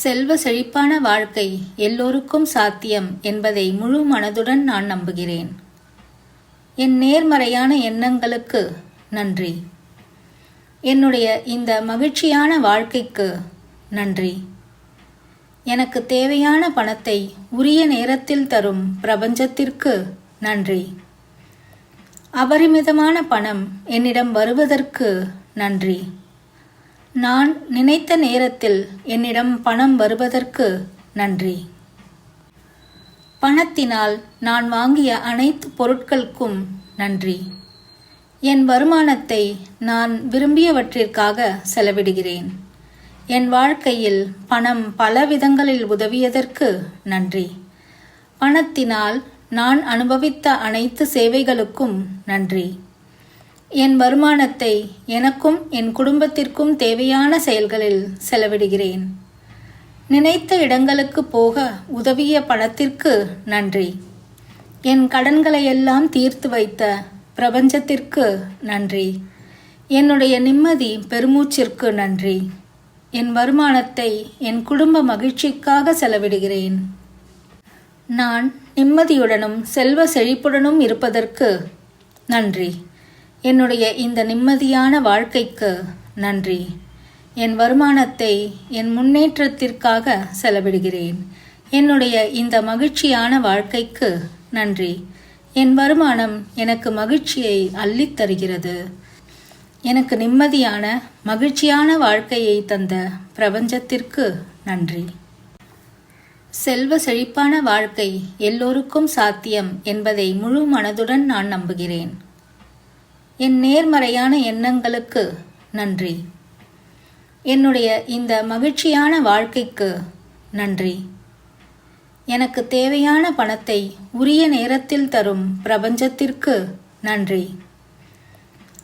செல்வ செழிப்பான வாழ்க்கை எல்லோருக்கும் சாத்தியம் என்பதை முழு மனதுடன் நான் நம்புகிறேன். என் நேர்மறையான எண்ணங்களுக்கு நன்றி. என்னுடைய இந்த மகிழ்ச்சியான வாழ்க்கைக்கு நன்றி. எனக்கு தேவையான பணத்தை உரிய நேரத்தில் தரும் பிரபஞ்சத்திற்கு நன்றி. அபரிமிதமான பணம் என்னிடம் வருவதற்கு நன்றி. நான் நினைத்த நேரத்தில் என்னிடம் பணம் வருவதற்கு நன்றி. பணத்தினால் நான் வாங்கிய அனைத்து பொருட்களுக்கும் நன்றி. என் வருமானத்தை நான் விரும்பியவற்றிற்காக செலவிடுகிறேன். என் வாழ்க்கையில் பணம் பல விதங்களில் உதவியதற்கு நன்றி. பணத்தினால் நான் அனுபவித்த அனைத்து சேவைகளுக்கும் நன்றி. என் வருமானத்தை எனக்கும் என் குடும்பத்திற்கும் தேவையான செயல்களில் செலவிடுகிறேன். நினைத்த இடங்களுக்கு போக உதவிய பணத்திற்கு நன்றி. என் கடன்களையெல்லாம் தீர்த்து வைத்த பிரபஞ்சத்திற்கு நன்றி. என்னுடைய நிம்மதி பெருமூச்சிற்கு நன்றி. என் வருமானத்தை என் குடும்ப மகிழ்ச்சிக்காக செலவிடுகிறேன். நான் நிம்மதியுடனும் செல்வ செழிப்புடனும் இருப்பதற்கு நன்றி. என்னுடைய இந்த நிம்மதியான வாழ்க்கைக்கு நன்றி. என் வருமானத்தை என் முன்னேற்றத்திற்காக செலவிடுகிறேன். என்னுடைய இந்த மகிழ்ச்சியான வாழ்க்கைக்கு நன்றி. என் வருமானம் எனக்கு மகிழ்ச்சியை அள்ளித் தருகிறது. எனக்கு நிம்மதியான மகிழ்ச்சியான வாழ்க்கையை தந்த பிரபஞ்சத்திற்கு நன்றி. செல்வ செழிப்பான வாழ்க்கை எல்லோருக்கும் சாத்தியம் என்பதை முழு மனதுடன் நான் நம்புகிறேன். என் நேர்மறையான எண்ணங்களுக்கு நன்றி. என்னுடைய இந்த மகிழ்ச்சியான வாழ்க்கைக்கு நன்றி. எனக்கு தேவையான பணத்தை உரிய நேரத்தில் தரும் பிரபஞ்சத்திற்கு நன்றி.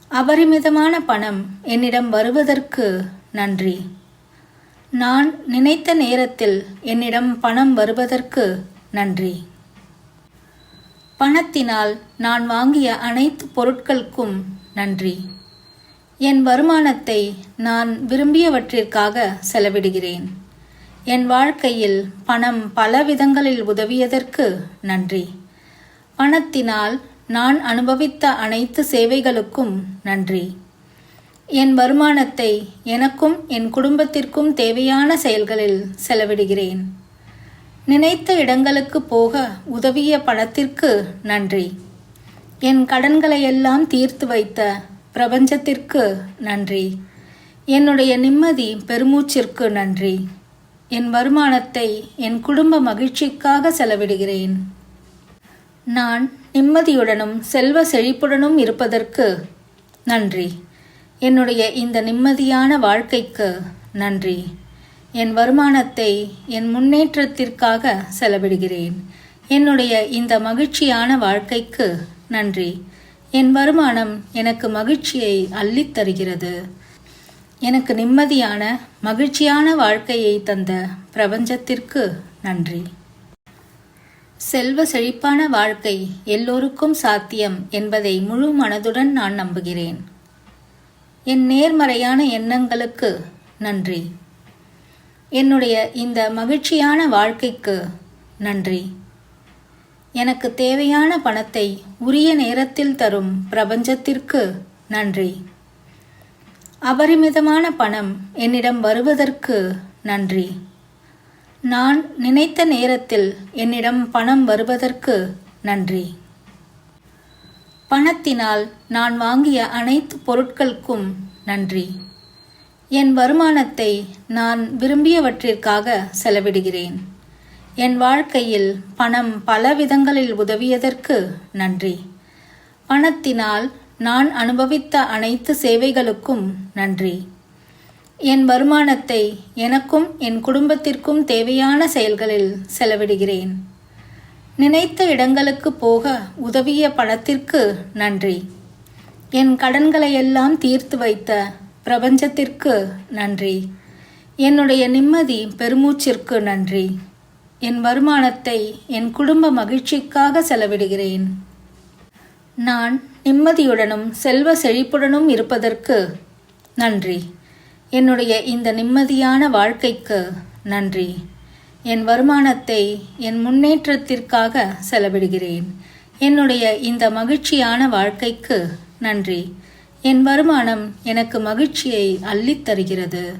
அபரிமிதமான பணம் என்னிடம் வருவதற்கு நன்றி. நான் நினைத்த நேரத்தில் என்னிடம் பணம் வருவதற்கு நன்றி. பணத்தினால் நான் வாங்கிய அனைத்து பொருட்களுக்கும் நன்றி. என் வருமானத்தை நான் விரும்பியவற்றிற்காக செலவிடுகிறேன். என் வாழ்க்கையில் பணம் பல விதங்களில் உதவியதற்கு நன்றி. பணத்தினால் நான் அனுபவித்த அனைத்து சேவைகளுக்கும் நன்றி. என் வருமானத்தை எனக்கும் என் குடும்பத்திற்கும் தேவையான செயல்களில் செலவிடுகிறேன். நினைத்த இடங்களுக்கு போக உதவிய பணத்திற்கு நன்றி. என் கடன்களையெல்லாம் தீர்த்து வைத்த பிரபஞ்சத்திற்கு நன்றி. என்னுடைய நிம்மதி பெருமூச்சிற்கு நன்றி. என் வருமானத்தை என் குடும்ப மகிழ்ச்சிக்காக செலவிடுகிறேன். நான் நிம்மதியுடனும் செல்வ செழிப்புடனும் இருப்பதற்கு நன்றி. என்னுடைய இந்த நிம்மதியான வாழ்க்கைக்கு நன்றி. என் வருமானத்தை என் முன்னேற்றத்திற்காக செலவிடுகிறேன். என்னுடைய இந்த மகிழ்ச்சியான வாழ்க்கைக்கு நன்றி. என் வருமானம் எனக்கு மகிழ்ச்சியை அள்ளித் தருகிறது. எனக்கு நிம்மதியான மகிழ்ச்சியான வாழ்க்கையை தந்த பிரபஞ்சத்திற்கு நன்றி. செல்வ செழிப்பான வாழ்க்கை எல்லோருக்கும் சாத்தியம் என்பதை முழு மனதுடன் நான் நம்புகிறேன். என் நேர்மறையான எண்ணங்களுக்கு நன்றி. என்னுடைய இந்த மகிழ்ச்சியான வாழ்க்கைக்கு நன்றி. எனக்கு தேவையான பணத்தை உரிய நேரத்தில் தரும் பிரபஞ்சத்திற்கு நன்றி. அபரிமிதமான பணம் என்னிடம் வருவதற்கு நன்றி. நான் நினைத்த நேரத்தில் என்னிடம் பணம் வருவதற்கு நன்றி. பணத்தினால் நான் வாங்கிய அனைத்து பொருட்களுக்கும் நன்றி. என் வருமானத்தை நான் விரும்பியவற்றிற்காக செலவிடுகிறேன். என் வாழ்க்கையில் பணம் பல விதங்களில் உதவியதற்கு நன்றி. பணத்தினால் நான் அனுபவித்த அனைத்து சேவைகளுக்கும் நன்றி. என் வருமானத்தை எனக்கும் என் குடும்பத்திற்கும் தேவையான செயல்களில் செலவிடுகிறேன். நினைத்த இடங்களுக்கு போக உதவிய பணத்திற்கு நன்றி. என் கடன்களையெல்லாம் தீர்த்து வைத்த பிரபஞ்சத்திற்கு நன்றி. என்னுடைய நிம்மதி பெருமூச்சிற்கு நன்றி. என் வருமானத்தை என் குடும்ப மகிழ்ச்சிக்காக செலவிடுகிறேன். நான் நிம்மதியுடனும் செல்வ செழிப்புடனும் இருப்பதற்கு நன்றி. என்னுடைய இந்த நிம்மதியான வாழ்க்கைக்கு நன்றி. என் வருமானத்தை என் முன்னேற்றத்திற்காக செலவிடுகிறேன். என்னுடைய இந்த மகிழ்ச்சியான வாழ்க்கைக்கு நன்றி. என் வருமானம் எனக்கு மகிழ்ச்சியை அள்ளித் தருகிறது.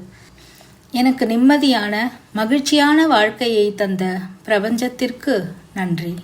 எனக்கு நிம்மதியான மகிழ்ச்சியான வாழ்க்கையை தந்த பிரபஞ்சத்திற்கு நன்றி.